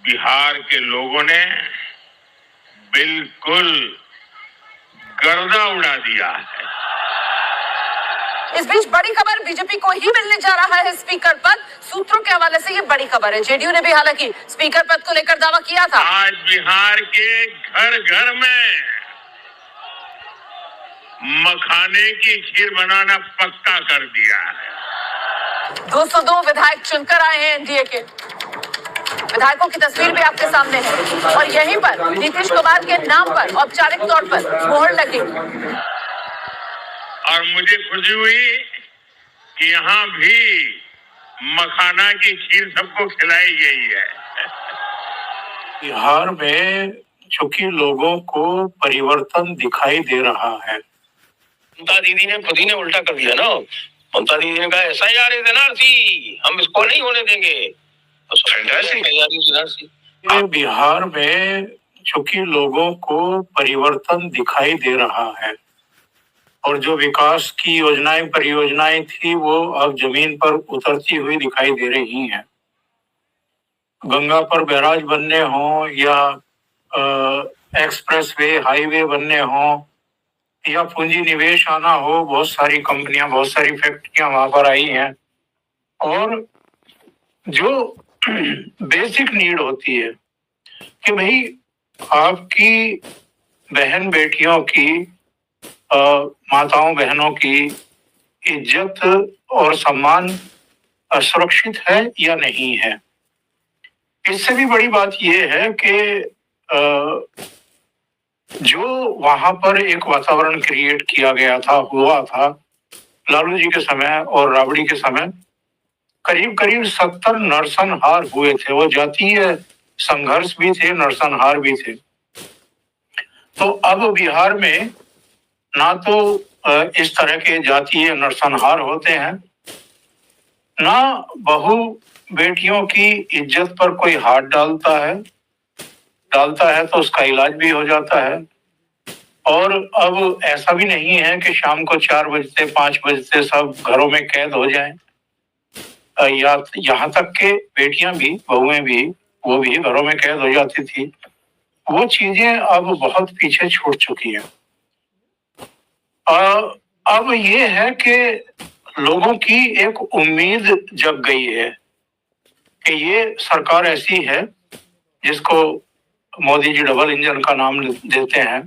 बिहार के लोगों ने बिल्कुल गर्दा उड़ा दिया है। इस बीच बड़ी खबर, बीजेपी को ही मिलने जा रहा है स्पीकर पद। सूत्रों के हवाले से ये बड़ी खबर है। जेडीयू ने भी हालांकि स्पीकर पद को लेकर दावा किया था। आज बिहार के घर घर में मखाने की खीर बनाना पक्का कर दिया है। 202 विधायक चुनकर आए हैं एनडीए के। विधायकों की तस्वीर भी आपके सामने है और यहीं पर नीतीश कुमार के नाम पर औपचारिक तौर पर मोहर लगेगी। और मुझे खुशी हुई कि यहाँ भी मखाना की खीर सबको खिलाई गई है। बिहार में चूंकि लोगों को परिवर्तन दिखाई दे रहा है। ममता दीदी ने खुद ही ने उल्टा कर दिया ना। ममता दीदी ने कहा SIR इज एनआरसी, हम इसको नहीं होने देंगे। ये बिहार में चूंकि लोगों को परिवर्तन दिखाई दे रहा है और जो विकास की योजनाएं परियोजनाएं थी वो अब जमीन पर उतरती हुई दिखाई दे रही हैं। गंगा पर बैराज बनने हों या एक्सप्रेसवे हाईवे बनने हों या पूंजी निवेश आना हो, बहुत सारी कंपनियां बहुत सारी फैक्ट्रियां वहां पर आई हैं। और जो बेसिक नीड होती है कि भाई आपकी बहन बेटियों की माताओं बहनों की इज्जत और सम्मान सुरक्षित है या नहीं है। इससे भी बड़ी बात यह है कि जो वहां पर एक वातावरण क्रिएट किया गया था, हुआ था लालू जी के समय और राबड़ी के समय, करीब करीब 70 नरसंहार हुए थे। वो जातीय संघर्ष भी थे, नरसंहार भी थे। तो अब बिहार में ना तो इस तरह के जातीय नरसंहार होते हैं, ना बहू बेटियों की इज्जत पर कोई हाथ डालता है तो उसका इलाज भी हो जाता है। और अब ऐसा भी नहीं है कि शाम को 4 बजते 5 बजते सब घरों में कैद हो जाएं। या यहाँ तक के बेटियां भी, बहुएं भी, वो भी घरों में कैद हो जाती थी। वो चीजें अब बहुत पीछे छूट चुकी हैं। अब ये है कि लोगों की एक उम्मीद जग गई है कि ये सरकार ऐसी है जिसको मोदी जी डबल इंजन का नाम देते हैं,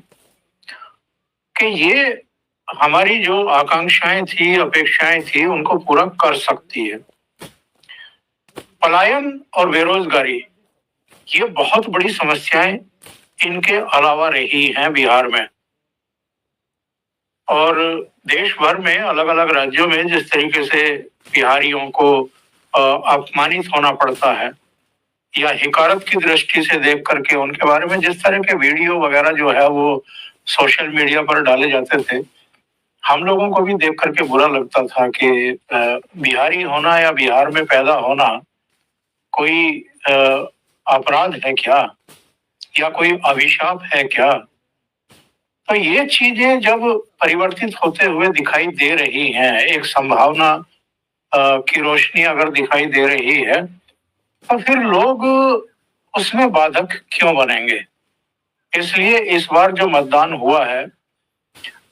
कि ये हमारी जो आकांक्षाएं थी, अपेक्षाएं थी, उनको पूरा कर सकती है। पलायन और बेरोजगारी ये बहुत बड़ी समस्याएं इनके अलावा रही हैं बिहार में। और देश भर में अलग अलग राज्यों में जिस तरीके से बिहारियों को अपमानित होना पड़ता है या हिकारत की दृष्टि से देख करके उनके बारे में जिस तरह के वीडियो वगैरह जो है वो सोशल मीडिया पर डाले जाते थे, हम लोगों को भी देख करके बुरा लगता था कि बिहारी होना या बिहार में पैदा होना कोई अपराध है क्या, या कोई अभिशाप है क्या। तो ये चीजें जब परिवर्तित होते हुए दिखाई दे रही हैं, एक संभावना की रोशनी अगर दिखाई दे रही है, तो फिर लोग उसमें बाधक क्यों बनेंगे। इसलिए इस बार जो मतदान हुआ है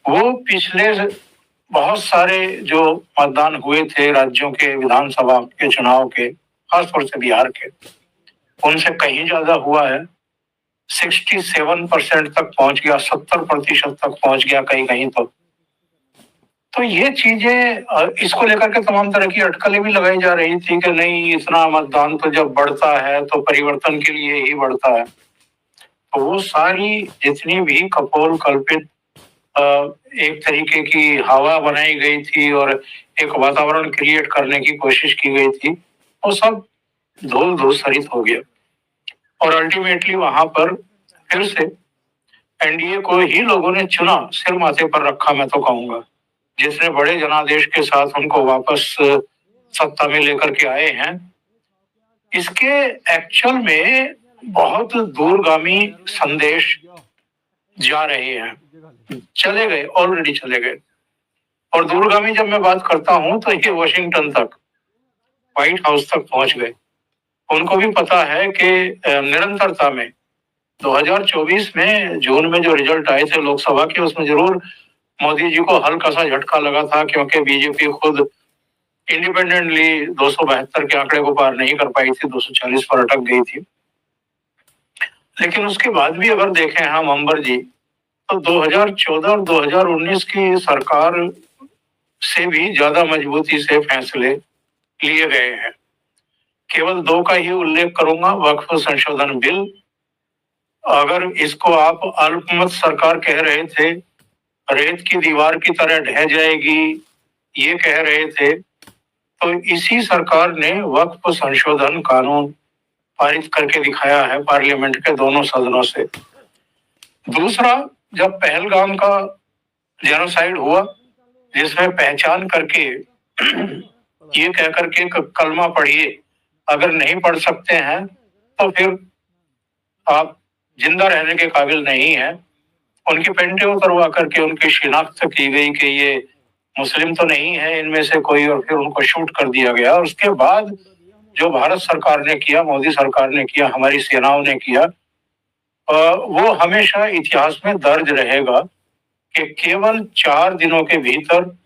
वो पिछले बहुत सारे जो मतदान हुए थे राज्यों के विधानसभा के चुनाव के, खासतौर से बिहार के, उनसे कहीं ज्यादा हुआ है। 67% तक पहुंच गया, 70% तक पहुंच गया कहीं कहीं तो ये चीजें, इसको लेकर के तमाम तरह की अटकलें भी लगाई जा रही थी कि नहीं, इतना मतदान तो जब बढ़ता है तो परिवर्तन के लिए ही बढ़ता है। तो वो सारी जितनी भी कपोल कल्पित एक तरीके की हवा बनाई गई थी और एक वातावरण क्रिएट करने की कोशिश की गई थी, वो सब धूल धूसरित हो गया। और अल्टीमेटली वहां पर फिर से एनडीए को ही लोगों ने चुना, सिर माथे पर रखा मैं तो कहूंगा, जिसने बड़े जनादेश के साथ उनको वापस सत्ता में लेकर के आए हैं। इसके एक्चुअल में बहुत दूरगामी संदेश जा रहे हैं, चले गए, ऑलरेडी चले गए। और दूरगामी जब मैं बात करता हूं तो ये वॉशिंगटन तक, व्हाइट हाउस तक पहुंच गए। उनको भी पता है कि निरंतरता में 2024 में जून में जो रिजल्ट आए थे लोकसभा के, उसमें जरूर मोदी जी को हल्का सा झटका लगा था, क्योंकि बीजेपी खुद इंडिपेंडेंटली 272 के आंकड़े को पार नहीं कर पाई थी, 240 पर अटक गई थी। लेकिन उसके बाद भी अगर देखें हम अंबर जी, तो 2014 और 2019 की सरकार से भी ज्यादा मजबूती से फैसले लिए गए हैं। केवल दो का ही उल्लेख करूंगा। वक्फ संशोधन बिल, अगर इसको आप अल्पमत सरकार कह रहे थे, रेत की दीवार की तरह ढह जाएगी ये कह रहे थे, तो इसी सरकार ने वक्फ संशोधन कानून पारित करके दिखाया है पार्लियामेंट के दोनों सदनों से। दूसरा, जब पहलगाम का जेनोसाइड हुआ, जिसमें पहचान करके ये कह करके कलमा पढ़िए, अगर नहीं पढ़ सकते हैं तो फिर आप जिंदा रहने के काबिल नहीं है, उनकी पेंटें उतरवा करके उनकी शिनाख्त की गई कि ये मुस्लिम तो नहीं है इनमें से कोई, और फिर उनको शूट कर दिया गया। और उसके बाद जो भारत सरकार ने किया, मोदी सरकार ने किया, हमारी सेनाओं ने किया, वो हमेशा इतिहास में दर्ज रहेगा कि केवल 4 दिनों के भीतर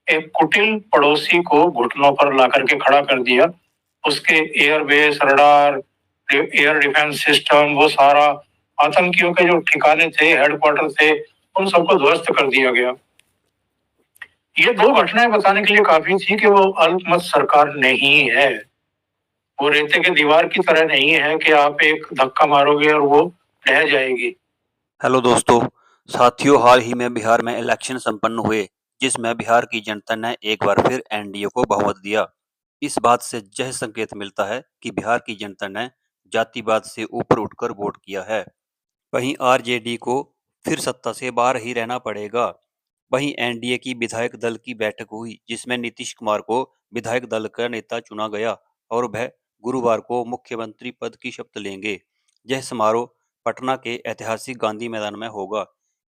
एक कुटिल पड़ोसी को घुटनों पर ला करके खड़ा कर दिया। उसके airbase, radar, air defence system, वो सारा आतंकियों के जो ठिकाने थे, हेडक्वार्टर थे, उन सबको ध्वस्त कर दिया गया। ये दो घटनाएं बताने के लिए काफी थी कि वो अल्पमत सरकार नहीं है, वो रेते के दीवार की तरह नहीं है कि आप एक धक्का मारोगे और वो ढह जाएगी। हेलो दोस्तों, साथियों, हाल ही में बिहार में इलेक्शन संपन्न हुए, जिसमें बिहार की जनता ने एक बार फिर एनडीए को बहुमत दिया। इस बात से यह संकेत मिलता है कि बिहार की जनता ने जातिवाद से ऊपर उठकर वोट किया है। वहीं आरजेडी को फिर सत्ता से बाहर ही रहना पड़ेगा। वहीं एनडीए की विधायक दल की बैठक हुई, जिसमें नीतीश कुमार को विधायक दल का नेता चुना गया और वह गुरुवार को मुख्यमंत्री पद की शपथ लेंगे। यह समारोह पटना के ऐतिहासिक गांधी मैदान में होगा।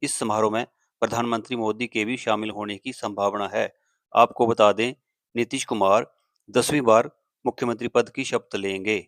इस समारोह में प्रधानमंत्री मोदी के भी शामिल होने की संभावना है। आपको बता दें, नीतीश कुमार 10वीं बार मुख्यमंत्री पद की शपथ लेंगे।